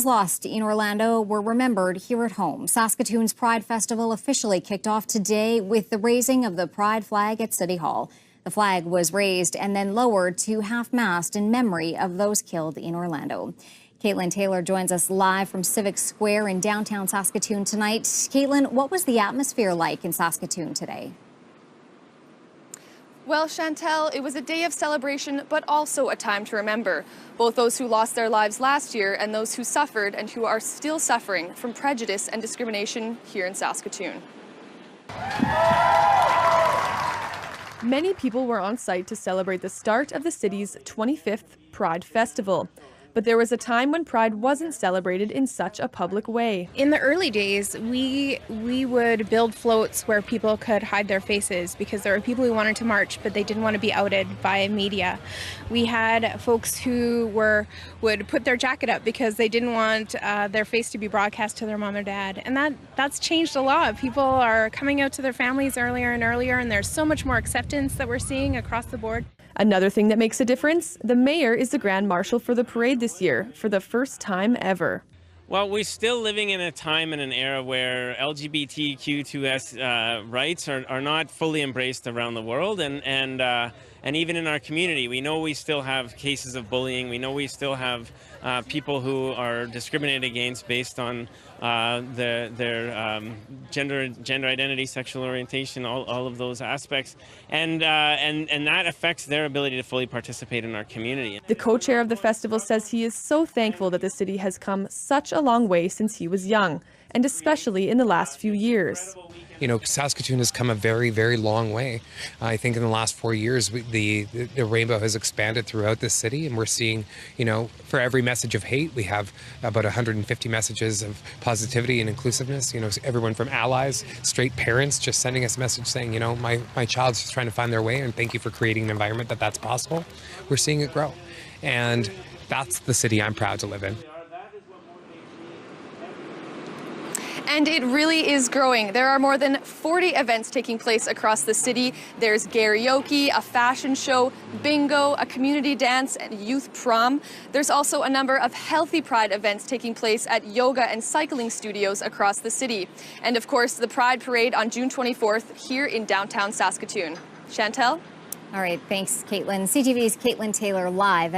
Lost in Orlando were remembered here at home. Saskatoon's Pride Festival officially kicked off today with the raising of the Pride flag at City Hall. The flag was raised and then lowered to half-mast in memory of those killed in Orlando. Caitlin Taylor joins us live from Civic Square in downtown Saskatoon tonight. Caitlin, what was the atmosphere like in Saskatoon today? Well, Chantel, it was a day of celebration, but also a time to remember. Both those who lost their lives last year and those who suffered and who are still suffering from prejudice and discrimination here in Saskatoon. Many people were on site to celebrate the start of the city's 25th Pride Festival. But there was a time when Pride wasn't celebrated in such a public way. In the early days, we would build floats where people could hide their faces because there were people who wanted to march, but they didn't want to be outed by media. We had folks who would put their jacket up because they didn't want their face to be broadcast to their mom or dad. And that's changed a lot. People are coming out to their families earlier and earlier, and there's so much more acceptance that we're seeing across the board. Another thing that makes a difference, the mayor is the grand marshal for the parade this year, for the first time ever. Well, we're still living in a time and an era where LGBTQ2S rights are not fully embraced around the world, and even in our community. We know we still have cases of bullying. We know we still have people who are discriminated against based on their gender identity, sexual orientation, all of those aspects, and that affects their ability to fully participate in our community. The co-chair of the festival says he is so thankful that the city has come such a long way since he was young, and especially in the last few years. You know, Saskatoon has come a very, very long way. I think in the last 4 years, the rainbow has expanded throughout the city, and we're seeing, you know, for every message of hate, we have about 150 messages of positivity and inclusiveness. You know, everyone from allies, straight parents, just sending us a message saying, you know, my child's just trying to find their way, and thank you for creating an environment that's possible. We're seeing it grow, and that's the city I'm proud to live in. And it really is growing. There are more than 40 events taking place across the city. There's karaoke, a fashion show, bingo, a community dance, and youth prom. There's also a number of healthy Pride events taking place at yoga and cycling studios across the city. And of course, the Pride Parade on June 24th here in downtown Saskatoon. Chantel? All right, thanks, Caitlin. CTV's Caitlin Taylor live.